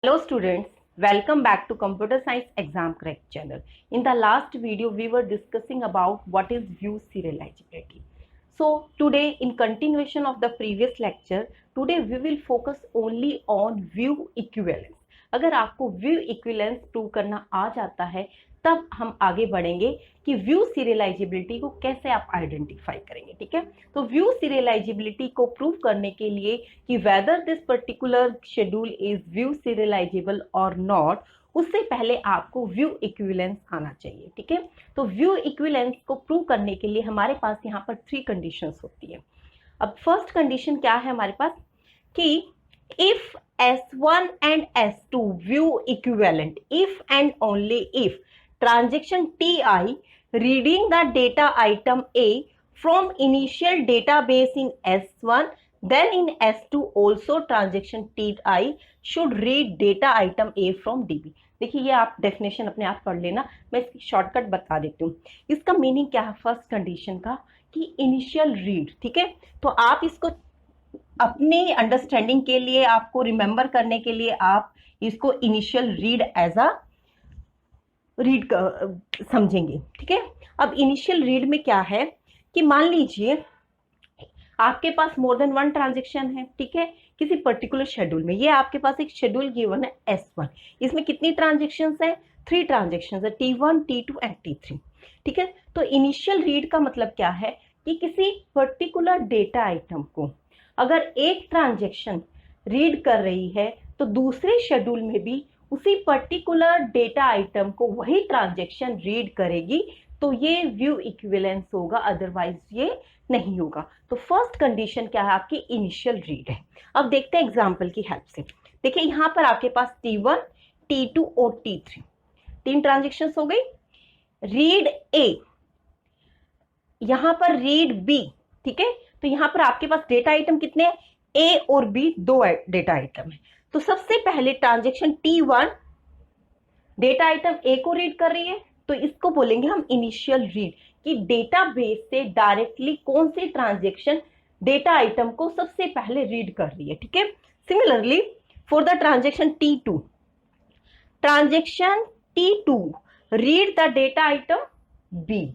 Hello students, welcome back to Computer Science Exam Crack channel. In the last video, we were discussing about what is view serializability. So today, in continuation of the previous lecture, today we will focus only on view equivalence. अगर आपको view equivalence prove करना आ जाता है तब हम आगे बढ़ेंगे कि व्यू सीरियलाइजेबिलिटी को कैसे आप आइडेंटिफाई करेंगे। ठीक है, तो व्यू सीरियलाइजेबिलिटी को प्रूव करने के लिए कि whether this particular schedule is view serialisable और नॉट, उससे पहले आपको व्यू इक्विवेलेंस आना चाहिए। ठीक है, तो व्यू इक्विवेलेंस को प्रूव करने के लिए हमारे पास यहाँ पर 3 कंडीशंस होती है। अब फर्स्ट कंडीशन क्या है हमारे पास कि if S1 and S2 view equivalent, if and only if transaction Ti reading the data item A from initial database in S1, then in S2 also transaction Ti should read data item A from DB। देखिए ये आप definition अपने आप पढ़ लेना, मैं इसकी shortcut बता देती हूँ। इसका मीनिंग क्या है फर्स्ट कंडीशन का कि इनिशियल रीड। ठीक है, तो आप इसको अपनी अंडरस्टैंडिंग के लिए, आपको रिमेंबर करने के लिए आप इसको initial read as a read समझेंगे। ठीक है, अब इनिशियल रीड में क्या है कि मान लीजिए आपके पास मोर देन वन ट्रांजेक्शन है। ठीक है, किसी पर्टिकुलर शेड्यूल में, ये आपके पास एक शेड्यूल गिवन है S1, इसमें कितनी ट्रांजेक्शन है? 3 ट्रांजेक्शन है, T1, T2 एंड T3। ठीक है, तो इनिशियल रीड का मतलब क्या है कि किसी पर्टिकुलर डेटा आइटम को अगर एक ट्रांजेक्शन रीड कर रही है तो दूसरे शेड्यूल में भी उसी पर्टिकुलर डेटा आइटम को वही ट्रांजेक्शन रीड करेगी, तो ये व्यू इक्विवेलेंस होगा, अदरवाइज ये नहीं होगा। तो फर्स्ट कंडीशन क्या है आपकी? इनिशियल रीड है। अब देखते हैं एग्जांपल की हेल्प से। देखिए यहां पर आपके पास T1, T2 और T3 3 ट्रांजेक्शन हो गई। रीड ए, यहां पर रीड बी। ठीक है, तो यहां पर आपके पास डेटा आइटम कितने हैं? ए और बी, 2 डेटा आइटम है। तो सबसे पहले ट्रांजेक्शन T1 डेटा आइटम ए को रीड कर रही है, तो इसको बोलेंगे हम इनिशियल रीड, कि डेटाबेस से डायरेक्टली कौन सी ट्रांजेक्शन डेटा आइटम को सबसे पहले रीड कर रही है। ठीक है, similarly for the transaction T2, transaction T2 read the data item B,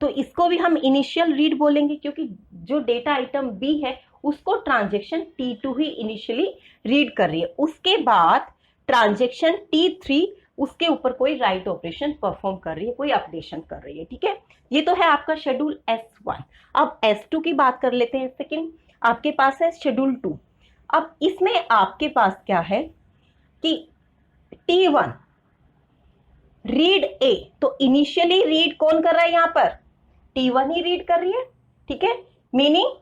तो इसको भी हम इनिशियल रीड बोलेंगे, क्योंकि जो डेटा आइटम बी है उसको ट्रांजेक्शन T2 ही इनिशियली रीड कर रही है। उसके बाद ट्रांजेक्शन T3 उसके ऊपर कोई राइट ऑपरेशन परफॉर्म कर रही है, कोई अपडेशन कर रही है। ठीक है, ये तो है आपका शेड्यूल S1। अब S2 की बात कर लेते हैं। सेकेंड आपके पास है शेड्यूल 2। अब इसमें आपके पास क्या है कि T1 रीड ए, तो इनिशियली रीड कौन कर रहा है? यहां पर T1 ही रीड कर रही है। ठीक है, मीनिंग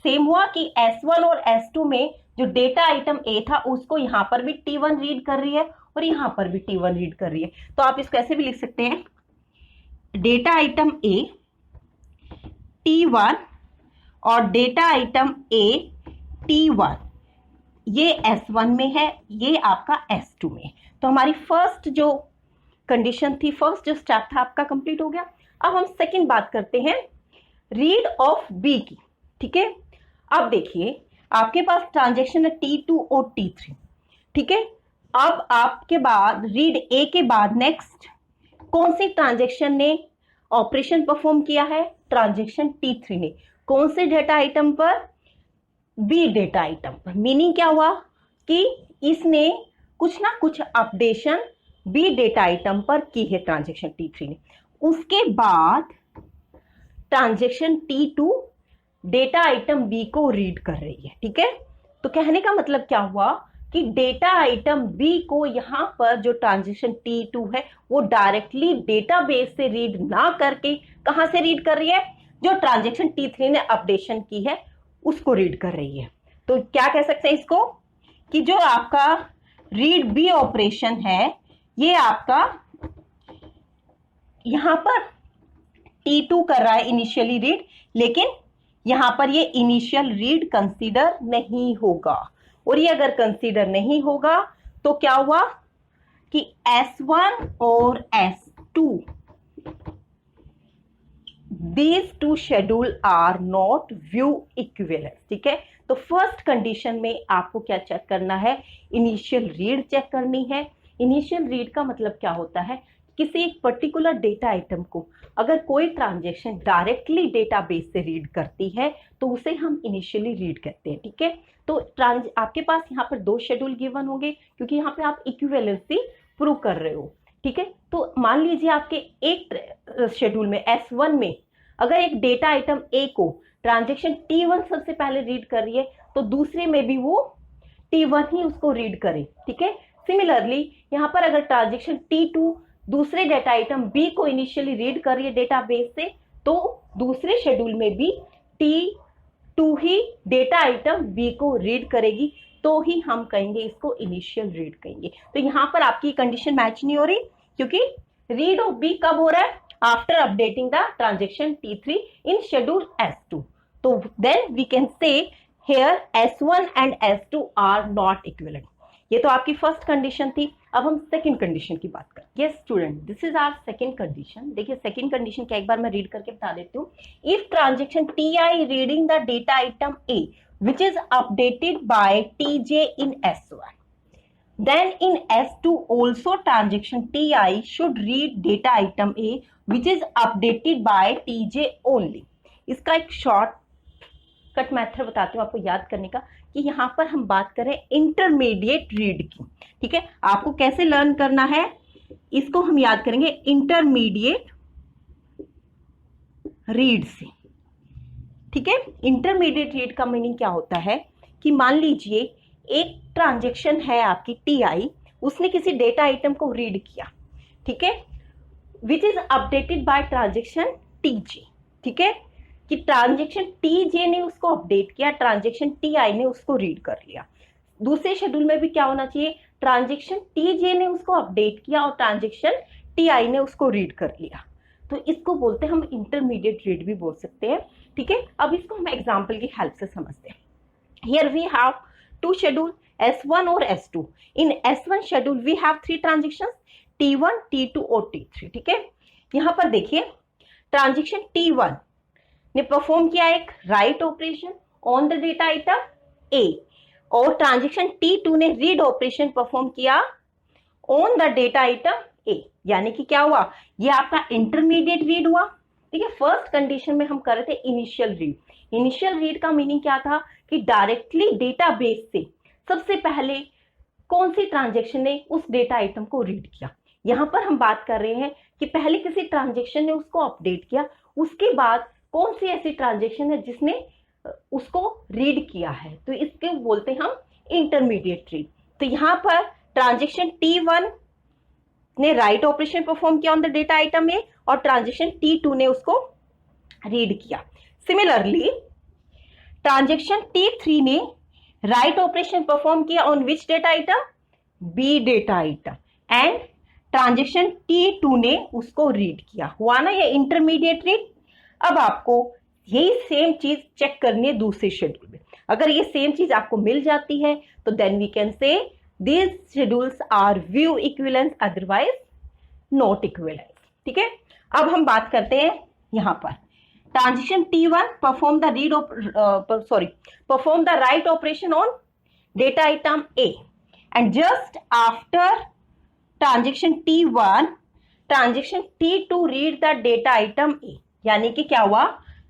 सेम हुआ कि S1 और S2 में जो डेटा आइटम A था उसको यहां पर भी T1 रीड कर रही है और यहां पर भी T1 रीड कर रही है। तो आप इसको ऐसे भी लिख सकते हैं, डेटा आइटम A T1 और डेटा आइटम A T1, ये S1 में है, ये आपका S2 में। तो हमारी फर्स्ट जो कंडीशन थी, फर्स्ट जो स्टेप था आपका कंप्लीट हो गया। अब हम सेकंड बात करते हैं रीड ऑफ बी की। ठीक है, अब देखिए आपके पास ट्रांजेक्शन है T2 और T3। ठीक है, अब आपके बाद रीड ए के बाद नेक्स्ट कौन सी ट्रांजेक्शन ने ऑपरेशन परफॉर्म किया है? ट्रांजेक्शन T3 ने। कौन से डेटा आइटम पर? बी डेटा आइटम पर। मीनिंग क्या हुआ कि इसने कुछ ना कुछ अपडेशन बी डेटा आइटम पर की है ट्रांजेक्शन T3 ने। उसके बाद transaction T2 data item B को रीड कर रही है। ठीक है, तो कहने का मतलब क्या हुआ कि डेटा आइटम बी को यहां पर जो ट्रांजेक्शन T2 है वो डायरेक्टली डेटाबेस से रीड ना करके कहां से रीड कर रही है? जो ट्रांजेक्शन T3 ने अपडेशन की है उसको रीड कर रही है। तो क्या कह सकते हैं इसको कि जो आपका रीड बी ऑपरेशन है ये आपका यहां पर T2 कर रहा है इनिशियली रीड, लेकिन यहां पर ये इनिशियल रीड कंसीडर नहीं होगा। और ये अगर कंसीडर नहीं होगा तो क्या हुआ कि S1 और S2 these two schedule are not view equivalent। ठीक है, तो फर्स्ट कंडीशन में आपको क्या चेक करना है, इनिशियल रीड चेक करनी है। इनिशियल रीड का मतलब क्या होता है, किसी एक पर्टिकुलर डेटा आइटम को अगर कोई ट्रांजेक्शन डायरेक्टली डेटाबेस से रीड करती है तो उसे हम इनिशियली रीड कहते हैं। ठीक है, तो आपके पास यहाँ पर 2 शेड्यूल गिवन होंगे क्योंकि यहाँ पे आप इक्विवेलेंसी प्रूव कर रहे हो। ठीक है, तो मान लीजिए आपके एक शेड्यूल में S1 में अगर एक डेटा आइटम A को ट्रांजेक्शन T1 सबसे पहले रीड कर रही है तो दूसरे में भी वो T1 ही उसको रीड करे। ठीक है, सिमिलरली यहाँ पर अगर ट्रांजेक्शन T2 दूसरे डेटा आइटम B को इनिशियली रीड कर रही है डेटाबेस से तो दूसरे शेड्यूल में भी T2 ही डेटा आइटम B को रीड करेगी, तो ही हम कहेंगे इसको इनिशियल रीड कहेंगे। तो यहाँ पर आपकी कंडीशन मैच नहीं हो रही क्योंकि रीड ऑफ B कब हो रहा है, after updating the transaction T3 in schedule S2। तो then we can say here S1 and S2 are not equivalent. ये तो आपकी फर्स्ट कंडीशन थी। अब हम सेकंड कंडीशन की बात करें। Yes student, this is our second condition. देखिए सेकंड कंडीशन क्या, एक बार मैं रीड करके बता देती हूँ। If transaction TI reading the data item A which is updated by TJ in S1, then in S2 also transaction TI should read data item A which is updated by TJ only। इसका एक short cut method बताती हूँ आपको याद करने का कि यहाँ पर हम बात करें इंटरमीडिएट रीड की। ठीक है, आपको कैसे लर्न करना है इसको हम याद करेंगे इंटरमीडिएट रीड से। ठीक है, इंटरमीडिएट रीड का मीनिंग क्या होता है कि मान लीजिए एक ट्रांजेक्शन है आपकी TI, उसने किसी डेटा आइटम को रीड किया। ठीक है, which is updated by transaction TJ। ठीक है, कि ट्रांजेक्शन TJ ने उसको अपडेट किया, ट्रांजेक्शन TI ने उसको रीड कर लिया। दूसरे शेड्यूल में भी क्या होना चाहिए, ट्रांजेक्शन TJ ने उसको अपडेट किया और ट्रांजेक्शन TI ने उसको रीड कर लिया। तो इसको बोलते हैं हम इंटरमीडिएट रीड भी बोल सकते हैं। ठीक है, अब इसको हम एग्जाम्पल की हेल्प से समझते हैं। Here we have 2 schedule S1 और S2। In S1 schedule we have 3 transactions T1, T2 और T3। ठीक है, यहाँ पर देखिए ट्रांजेक्शन T1 ने परफॉर्म किया एक write operation on the data item A और ट्रांजेक्शन T2 ने रीड ऑपरेशन परफॉर्म किया on the data item A। यानी कि क्या हुआ, ये आपका इंटरमीडिएट रीड हुआ। ठीक है, फर्स्ट कंडीशन में हम कर रहे थे इनिशियल रीड। इनिशियल रीड का मीनिंग क्या था कि डायरेक्टली डेटाबेस से सबसे पहले कौन सी ट्रांजेक्शन ने उस डेटा आइटम को रीड किया। यहाँ पर हम बात कर रहे हैं कि पहले किसी ट्रांजेक्शन ने उसको अपडेट किया, उसके बाद कौन सी ऐसी ट्रांजेक्शन है जिसने उसको रीड किया है, तो इसके बोलते हैं हम इंटरमीडिएट रीड। तो यहाँ पर ट्रांजेक्शन T1 ने राइट ऑपरेशन परफॉर्म किया ऑन द डेटा आइटम ए और ट्रांजेक्शन T2 ने उसको रीड किया। सिमिलरली ट्रांजेक्शन T3 ने राइट ऑपरेशन परफॉर्म किया on which data item, B data item, and transaction T2 ने उसको रीड किया। हुआ ना ये इंटरमीडिएट रीड। अब आपको यही सेम चीज चेक करनी है दूसरे शेड्यूल में। अगर ये सेम चीज आपको मिल जाती है तो then we can say these schedules are view equivalence, otherwise not equivalence। ठीक है, अब हम बात करते हैं यहाँ per transaction T1 perform the right operation on data item A and just after transaction T1 transaction T2 read the data item A। यानी कि क्या हुआ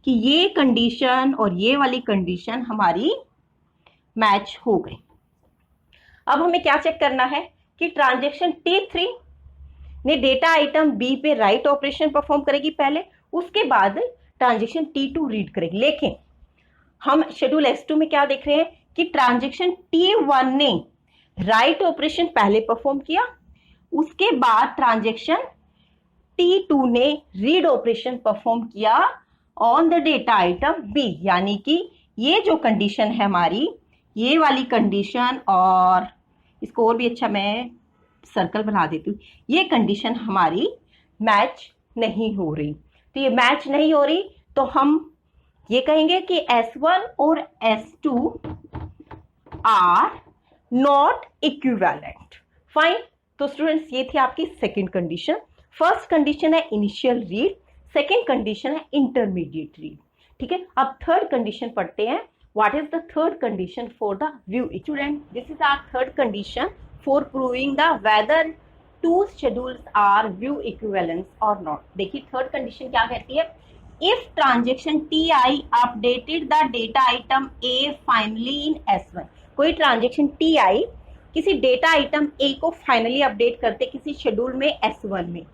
कि ये कंडीशन और ये वाली कंडीशन हमारी मैच हो गई। अब हमें क्या चेक करना है कि ट्रांजेक्शन T3 ने डेटा आइटम B पे राइट ऑपरेशन परफॉर्म करेगी पहले, उसके बाद ट्रांजेक्शन T2 रीड करेगी। लेकिन हम शेड्यूल S2 में क्या देख रहे हैं कि ट्रांजेक्शन T1 ने राइट ऑपरेशन पहले परफॉर्म किया, उसके बाद ट्रांजेक्शन T2 ने रीड ऑपरेशन परफॉर्म किया on the data item B। यानी कि ये जो कंडीशन है हमारी, ये वाली कंडीशन, और इसको और भी अच्छा मैं सर्कल बना देती हूँ, ये कंडीशन हमारी मैच नहीं हो रही। तो ये मैच नहीं हो रही तो हम ये कहेंगे कि S1 और S2 are not equivalent. Fine. तो स्टूडेंट्स ये थी आपकी सेकेंड कंडीशन। फर्स्ट कंडीशन है इनिशियल रीड, सेकेंड कंडीशन है इंटरमीडिएट रीड। ठीक है, अब थर्ड कंडीशन पढ़ते हैं। what is the third condition for the view? Student, this is our third condition for proving the whether two schedules are view equivalence or not. देखिए third condition क्या कहती है, if transaction TI updated the data item A finally in S1, कोई transaction TI किसी data item A को finally update करते किसी schedule में S1 में,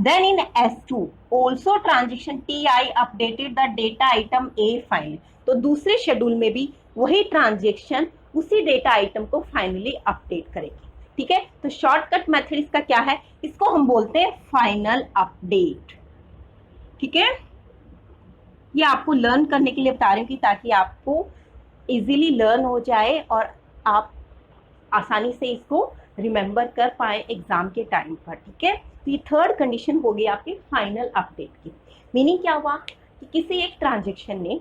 then in S2 also transaction TI updated the data item A finally, तो दूसरे schedule में भी वही ट्रांजेक्शन उसी डेटा आइटम को फाइनली अपडेट करेगी. ठीक है, तो शॉर्टकट मेथड इसका क्या है, इसको हम बोलते हैं फाइनल अपडेट. ठीक है, ये आपको लर्न करने के लिए बता रही हूँ कि ताकि आपको इजीली लर्न हो जाए और आप आसानी से इसको रिमेंबर कर पाए एग्जाम के टाइम पर. ठीक है, तो ये थर्ड कंडीशन हो गई आपकी फाइनल अपडेट की. मीनिंग क्या हुआ कि किसी एक ट्रांजेक्शन ने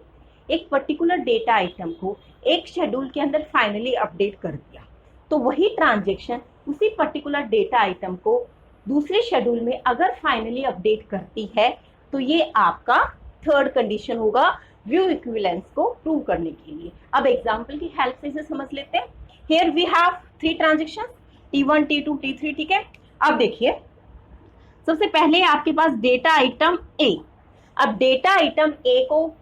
एक पर्टिकुलर डेटा आइटम को एक शेड्यूल के अंदर फाइनली अपडेट कर दिया, तो वही ट्रांजेक्शन उसी पर्टिकुलर डेटा आइटम को दूसरे शेड्यूल में अगर फाइनली अपडेट करती है तो ये आपका थर्ड कंडीशन होगा व्यू इक्विवेलेंस को प्रूव करने के लिए. अब एग्जांपल की हेल्प से इसे समझ लेते हैं. Here we have three transactions T1, T2, T3. ठीक है, अब देखिए सबसे पहले आपके पास डेटा आइटम A. अब डेटा आइटम A को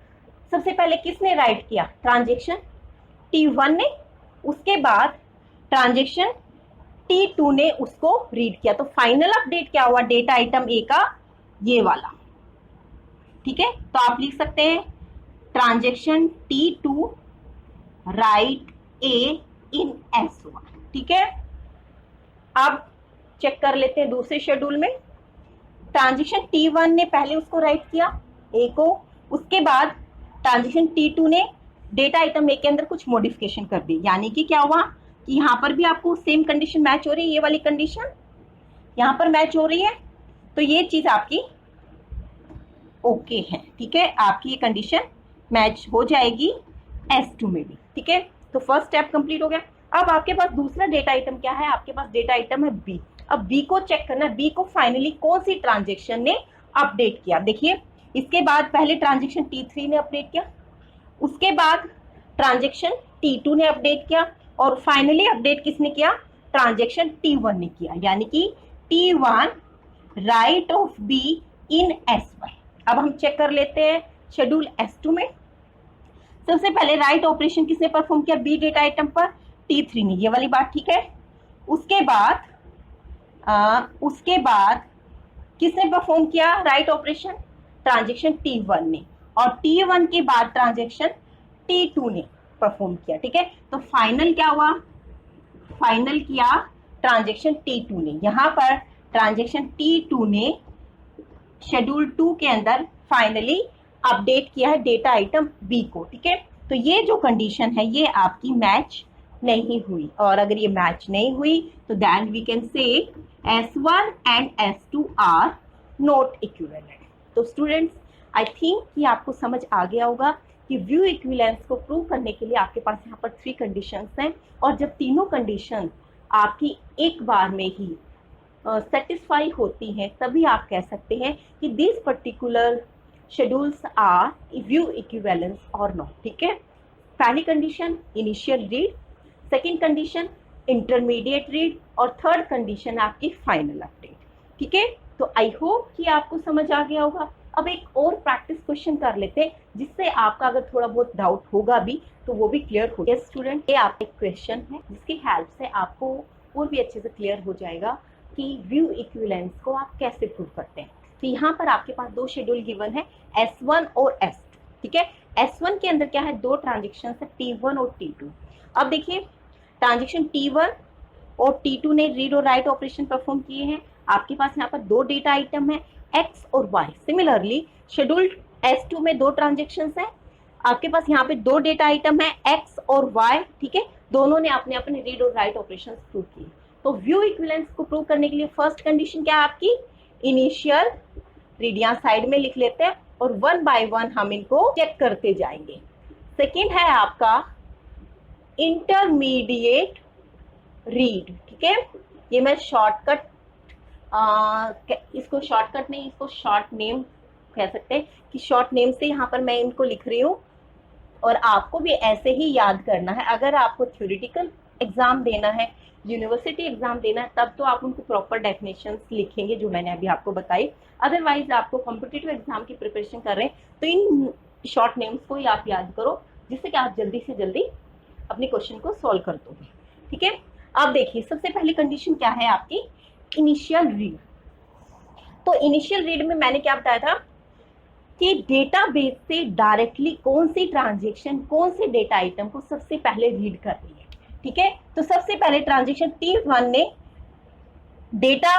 सबसे पहले किसने राइट किया, ट्रांजेक्शन T1 ने, उसके बाद ट्रांजेक्शन T2 ने उसको रीड किया. तो फाइनल अपडेट क्या हुआ डेटा आइटम A का, ये वाला. ठीक है, तो आप लिख सकते हैं transaction T2 right A in S1. ठीक है, अब चेक कर लेते हैं दूसरे शेड्यूल में. ट्रांजेक्शन T1 ने पहले उसको राइट किया A को, उसके बाद ट्रांजेक्शन T2 ने डेटा आइटम A के अंदर कुछ मॉडिफिकेशन कर दी. यानी कि क्या हुआ कि यहाँ पर भी आपको सेम कंडीशन मैच हो रही है, ये वाली कंडीशन यहाँ पर मैच हो रही है, तो ये चीज आपकी ओके है. ठीक है, आपकी ये कंडीशन मैच हो जाएगी S2 में भी. ठीक है, तो फर्स्ट स्टेप कंप्लीट हो गया. अब आपके पास दूसरा डेटा आइटम क्या है, आपके पास डेटा आइटम है B. अब B को चेक करना, B को फाइनली कौन सी ट्रांजेक्शन ने अपडेट किया. देखिए इसके बाद पहले ट्रांजेक्शन T3 ने अपडेट किया, उसके बाद ट्रांजेक्शन T2 ने अपडेट किया और फाइनली अपडेट किसने किया, ट्रांजेक्शन T1 ने किया. यानी कि T1 right of B in S1. अब हम चेक कर लेते हैं शेड्यूल S2 में. सबसे पहले राइट ऑपरेशन किसने परफॉर्म किया, B डेटा आइटम पर, T3 ने, ये वाली बात. ठीक है, उसके बाद किसने परफॉर्म किया राइट ऑपरेशन, ट्रांजेक्शन T1 ने, और T1 के बाद ट्रांजेक्शन T2 ने परफॉर्म किया. ठीक है, तो फाइनल क्या हुआ, फाइनल किया ट्रांजेक्शन T2 ने. यहाँ पर ट्रांजेक्शन T2 ने शेड्यूल 2 के अंदर फाइनली अपडेट किया है डेटा आइटम B को. ठीक है, तो ये जो कंडीशन है ये आपकी मैच नहीं हुई, और अगर ये मैच नहीं हुई तो then we can say S1 and S2 are not equivalent. तो स्टूडेंट्स आई थिंक कि आपको समझ आ गया होगा कि व्यू इक्विवेलेंस को प्रूव करने के लिए आपके पास यहाँ पर थ्री कंडीशंस हैं, और जब तीनों कंडीशन आपकी एक बार में ही सेटिस्फाई होती हैं तभी आप कह सकते हैं कि this particular schedules are view equivalence और नॉट. ठीक है, पहली condition initial read, second condition intermediate read, और थर्ड कंडीशन आपकी फाइनल अपडेट. ठीक है, तो आई होप कि आपको समझ आ गया होगा. अब एक और प्रैक्टिस क्वेश्चन कर लेते हैं जिससे आपका अगर थोड़ा बहुत डाउट होगा भी तो वो भी क्लियर हो. यस स्टूडेंट, ये आप एक क्वेश्चन है जिसकी हेल्प से आपको और भी अच्छे से क्लियर हो जाएगा कि व्यू इक्विवेलेंस को आप कैसे प्रूव करते हैं. तो यहाँ पर आपके पास दो शेड्यूल गिवन है S1 और S2. ठीक है, S1 के अंदर क्या है, दो ट्रांजेक्शन है T1 और T2. अब देखिए ट्रांजेक्शन T1 और T2 ने रीड और राइट ऑपरेशन परफॉर्म किए हैं. आपके पास यहाँ पर दो डेटा आइटम है X और Y. सिमिलरली शेड्यूल S2 में दो ट्रांजेक्शन हैं, आपके पास यहाँ पे दो डेटा आइटम है X और Y. ठीक है, दोनों ने अपने अपने रीड और राइट ऑपरेशन प्रूव किए. तो व्यू इक्विवेलेंस को प्रूव करने के लिए फर्स्ट कंडीशन क्या है आपकी, इनिशियल रीड. यहाँ साइड में लिख लेते हैं और वन बाय वन हम इनको चेक करते जाएंगे. सेकेंड है आपका इंटरमीडिएट रीड. ठीक है, ये मैं शॉर्टकट इसको शॉर्टकट नहीं, इसको शॉर्ट नेम कह सकते हैं कि शॉर्ट नेम से यहाँ पर मैं इनको लिख रही हूँ. और आपको भी ऐसे ही याद करना है। अगर आपको थ्योरेटिकल एग्जाम देना है, यूनिवर्सिटी एग्जाम देना है, तब तो आप उनको प्रॉपर डेफिनेशंस लिखेंगे जो मैंने अभी आपको बताई। अदरवाइज आपको कॉम्पिटिटिव एग्जाम की प्रिपरेशन कर रहे हैं तो इन शॉर्ट नेम्स को ही आप याद करो, जिससे कि आप जल्दी से जल्दी अपने क्वेश्चन को सॉल्व कर दोगे। ठीक है, अब देखिए सबसे पहली कंडीशन क्या है आपकी, इनिशियल रीड। तो इनिशियल रीड में मैंने क्या बताया था कि डेटाबेस से डायरेक्टली कौन सी ट्रांजेक्शन, कौन से डेटा आइटम को सबसे पहले रीड कर रही है। ठीक है, तो सबसे पहले ट्रांजेक्शन T1 ने डेटा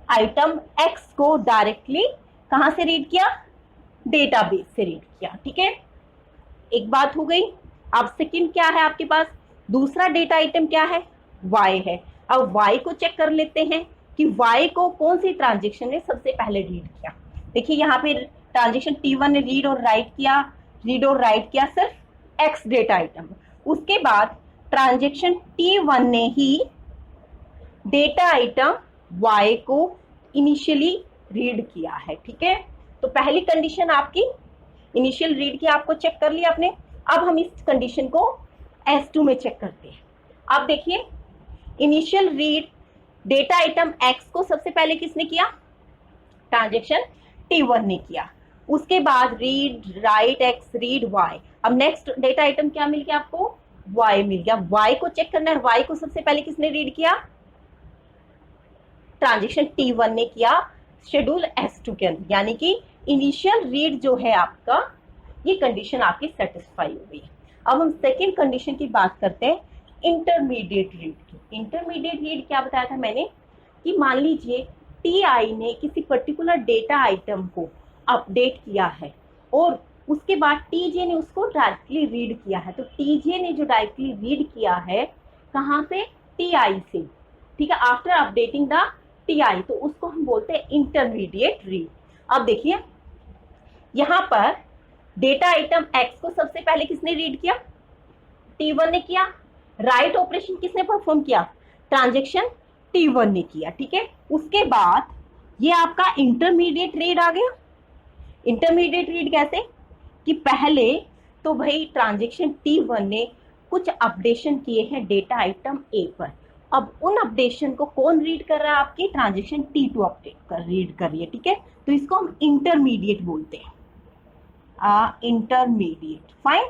आइटम X को डायरेक्टली कहां से रीड किया, डेटाबेस से रीड किया। ठीक है, एक बात हो गई। अब सेकंड क्या है आपके पास, दूसरा डेटा आइटम क्या है, Y है। अब Y को चेक कर लेते हैं कि Y को कौन सी ट्रांजेक्शन ने सबसे पहले रीड किया। देखिए यहाँ पे ट्रांजेक्शन T1 ने रीड और राइट किया सिर्फ X डेटा आइटम। उसके बाद ट्रांजेक्शन T1 ने ही डेटा आइटम Y को इनिशियली रीड किया है। ठीक है, तो पहली कंडीशन आपकी इनिशियल रीड की आपको चेक कर लिया आपने। अब हम इस कंडीशन को S2 में चेक करते हैं। अब देखिए initial read data item X को सबसे पहले किसने किया, ट्रांजेक्शन T1 ने किया। उसके बाद read write X, read Y। अब नेक्स्ट डेटा आइटम क्या मिल गया आपको, Y मिल गया। Y को चेक करना है, Y को सबसे पहले किसने रीड किया, ट्रांजेक्शन T1 ने किया शेड्यूल S2 के अंदर। यानी कि इनिशियल रीड जो है आपका, ये कंडीशन आपकी सेटिस्फाई हो गई। अब हम सेकेंड कंडीशन की बात करते हैं, इंटरमीडिएट रीड की। इंटरमीडिएट रीड क्या बताया था मैंने कि मान लीजिए TI ने किसी पर्टिकुलर डेटा आइटम को अपडेट किया है और उसके बाद TJ ने उसको डायरेक्टली रीड किया है। तो TJ ने जो डायरेक्टली रीड किया है कहाँ से, TI से। ठीक है, आफ्टर अपडेटिंग द TI, तो उसको हम बोलते हैं इंटरमीडिएट रीड। अब देखिए यहाँ पर डेटा आइटम X को सबसे पहले किसने रीड किया, T1 ने किया। राइट ऑपरेशन किसने परफॉर्म किया, ट्रांजेक्शन T1 ने किया। ठीक है, उसके बाद ये आपका इंटरमीडिएट रीड आ गया। इंटरमीडिएट रीड कैसे कि पहले तो भाई ट्रांजेक्शन T1 ने कुछ अपडेशन किए हैं डेटा आइटम A पर। अब उन अपडेशन को कौन रीड कर रहा है, आपकी ट्रांजेक्शन T2 अपडेट कर रीड कर रही है। ठीक है, तो इसको हम इंटरमीडिएट बोलते हैं, इंटरमीडिएट। फाइन।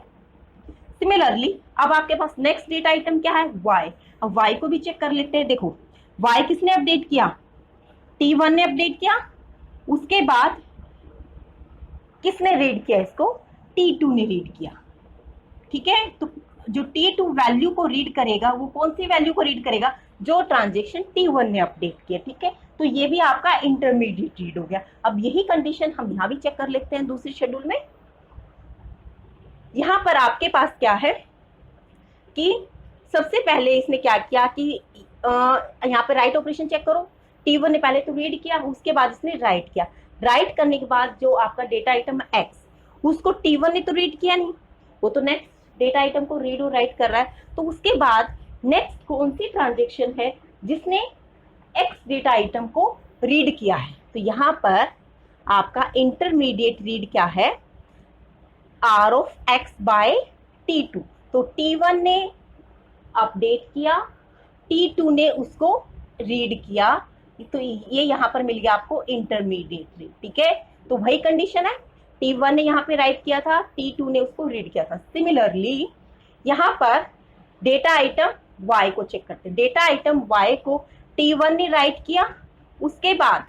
सिमिलरली अब आपके पास नेक्स्ट डेटा आइटम क्या है, Y। अब Y को भी चेक कर लेते हैं। देखो Y किसने अपडेट किया, T1 ने अपडेट किया। उसके बाद किसने रीड किया इसको, T2 ने रीड किया। ठीक है, तो जो T2 वैल्यू को रीड करेगा वो कौन सी वैल्यू को रीड करेगा, जो ट्रांजेक्शन T1 ने अपडेट किया। ठीक है, तो ये भी आपका इंटरमीडिएट रीड हो गया। अब यही कंडीशन हम यहाँ भी चेक कर लेते हैं दूसरे शेड्यूल में। यहाँ पर आपके पास क्या है कि सबसे पहले इसने क्या किया कि यहाँ पे राइट ऑपरेशन चेक करो। T1 ने पहले तो रीड किया, उसके बाद इसने राइट किया। राइट करने के बाद जो आपका डेटा आइटम X, उसको T1 ने तो रीड किया नहीं, वो तो नेक्स्ट डेटा आइटम को रीड और राइट कर रहा है। तो उसके बाद नेक्स्ट कौन सी ट्रांजेक्शन है जिसने X डेटा आइटम को रीड किया है, तो यहाँ पर आपका इंटरमीडिएट रीड क्या है, R of X by T2। तो T1 ने अपडेट किया, T2 ने उसको रीड किया, तो ये यहाँ पर मिल गया आपको इंटरमीडिएट रीड। ठीक है, तो वही कंडीशन है, T1 ने यहाँ पे राइट किया था, T2 ने उसको रीड किया था। सिमिलरली यहाँ पर डेटा आइटम Y को चेक करते हैं। डेटा आइटम Y को T1 ने राइट किया, उसके बाद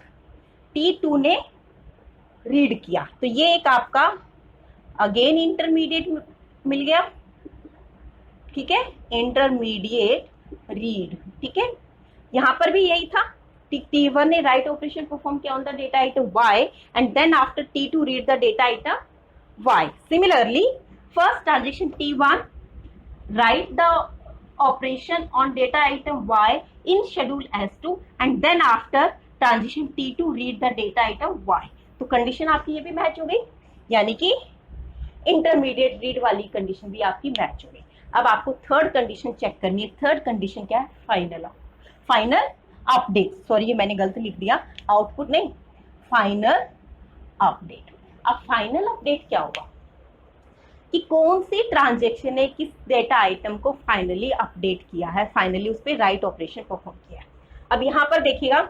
T2 ने रीड किया। तो ये एक आपका अगेन इंटरमीडिएट मिल गया। ठीक है, इंटरमीडिएट रीड। ठीक है, यहाँ पर भी यही था, T1 ने राइट ऑपरेशन परफॉर्म किया on the data item Y and then after T2 read the data item Y. Similarly, first transaction T1 write the operation on data item Y in schedule S2 and then after transition T2 read the data item Y. तो condition आपकी ये भी match हो गई, यानी कि intermediate read वाली condition भी आपकी मैच हो गई। अब आपको थर्ड कंडीशन चेक करनी है। थर्ड कंडीशन क्या है, फाइनल अपडेट। सॉरी, ये मैंने गलत लिख दिया, आउटपुट नहीं, फाइनल अपडेट। अब फाइनल अपडेट क्या होगा, कि कौन सी ट्रांजेक्शन ने किस डेटा आइटम को फाइनली अपडेट किया है, फाइनली उस पर राइट ऑपरेशन परफॉर्म किया है। अब यहाँ पर देखिएगा,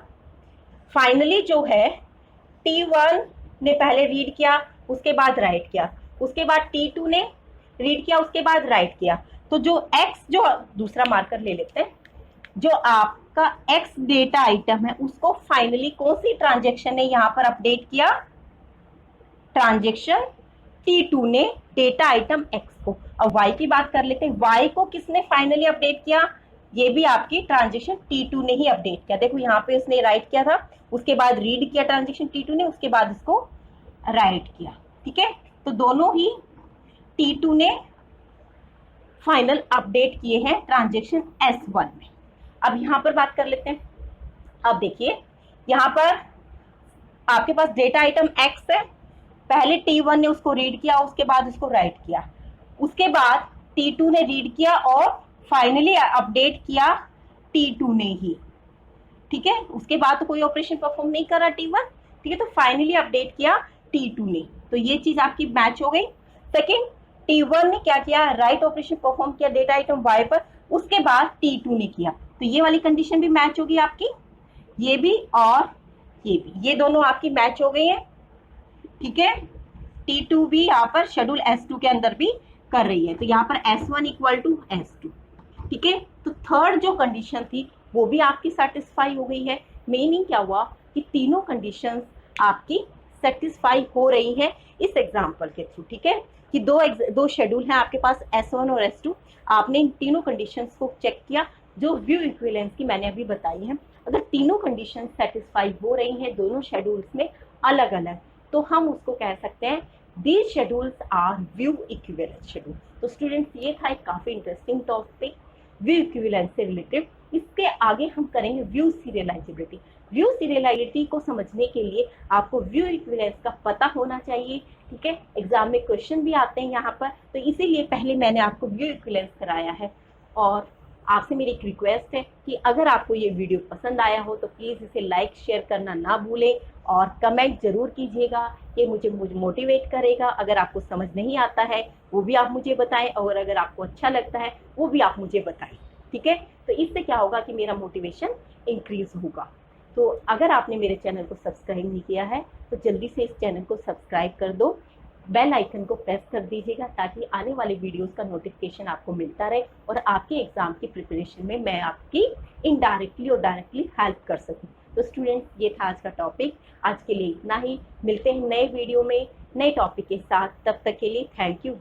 फाइनली जो है T1 ने पहले रीड किया, उसके बाद राइट किया, उसके बाद T2 ने रीड किया, उसके बाद राइट किया। तो जो X, जो दूसरा मार्कर ले लेते हैं, जो आपका X डेटा आइटम है उसको फाइनली कौन सी ट्रांजेक्शन ने यहाँ पर अपडेट किया, ट्रांजेक्शन T2 ने डेटा आइटम X को। अब Y की बात कर लेते हैं, Y को किसने फाइनली अपडेट किया, ये भी आपकी ट्रांजेक्शन T2 ने ही अपडेट किया। देखो यहाँ पे उसने राइट किया था, उसके बाद रीड किया ट्रांजेक्शन T2 ने, उसके बाद इसको राइट किया। ठीक है, तो दोनों ही T2 ने फाइनल अपडेट किए हैं ट्रांजेक्शन S1 में। अब यहाँ पर बात कर लेते हैं। अब देखिए यहाँ पर आपके पास डेटा आइटम X है, पहले T1 ने उसको रीड किया, उसके बाद उसको राइट किया, उसके बाद T2 ने रीड किया और फाइनली अपडेट किया T2 ने ही। ठीक है, उसके बाद तो कोई ऑपरेशन परफॉर्म नहीं करा T1। ठीक है, तो फाइनली अपडेट किया T2 ने, तो ये चीज आपकी मैच हो गई। सेकेंड, T1 ने क्या किया, राइट ऑपरेशन परफॉर्म किया डेटा आइटम Y पर, उसके बाद T2 ने किया, तो ये वाली कंडीशन भी मैच होगी आपकी, ये भी और ये भी, ये दोनों आपकी मैच हो गई है। ठीक है, T2 भी यहाँ पर शेड्यूल S2 के अंदर भी कर रही है, तो यहाँ पर S1 इक्वल टू S2। ठीक है, तो थर्ड जो कंडीशन थी वो भी आपकी सेटिस्फाई हो गई है। मीनिंग क्या हुआ कि तीनों कंडीशंस आपकी सेटिस्फाई हो रही है इस एग्जाम्पल के थ्रू। ठीक है, कि दो शेड्यूल हैं आपके पास S1 और S2, आपने इन तीनों कंडीशंस को चेक किया जो व्यू इक्विवेलेंस की मैंने अभी बताई है। अगर तीनों कंडीशन सेटिस्फाई हो रही हैं दोनों शेड्यूल्स में अलग अलग, तो हम उसको कह सकते हैं these schedules are view equivalent schedule. तो स्टूडेंट्स, ये था एक काफी इंटरेस्टिंग टॉपिक व्यू इक्विवेलेंस से रिलेटेड। इसके आगे हम करेंगे व्यू सीरियलाइजेबिलिटी। व्यू सीरियलाइजेबिलिटी को समझने के लिए आपको व्यू इक्विवेलेंस का पता होना चाहिए। ठीक है, एग्जाम में क्वेश्चन भी आते हैं यहाँ पर, तो इसीलिए पहले मैंने आपको व्यू इक्विवेलेंस कराया है। और आपसे मेरी एक रिक्वेस्ट है कि अगर आपको ये वीडियो पसंद आया हो तो प्लीज़ इसे लाइक शेयर करना ना भूलें और कमेंट जरूर कीजिएगा, ये मुझे मोटिवेट करेगा। अगर आपको समझ नहीं आता है वो भी आप मुझे बताएं, और अगर आपको अच्छा लगता है वो भी आप मुझे बताएं। ठीक है, तो इससे क्या होगा कि मेरा मोटिवेशन इंक्रीज होगा। तो अगर आपने मेरे चैनल को सब्सक्राइब नहीं किया है तो जल्दी से इस चैनल को सब्सक्राइब कर दो, बेल आइकन को प्रेस कर दीजिएगा ताकि आने वाले वीडियोस का नोटिफिकेशन आपको मिलता रहे और आपके एग्जाम की प्रिपरेशन में मैं आपकी इनडायरेक्टली और डायरेक्टली हेल्प कर सकूं। तो स्टूडेंट्स, ये था आज का टॉपिक। आज के लिए इतना ही, मिलते हैं नए वीडियो में नए टॉपिक के साथ। तब तक के लिए थैंक यू।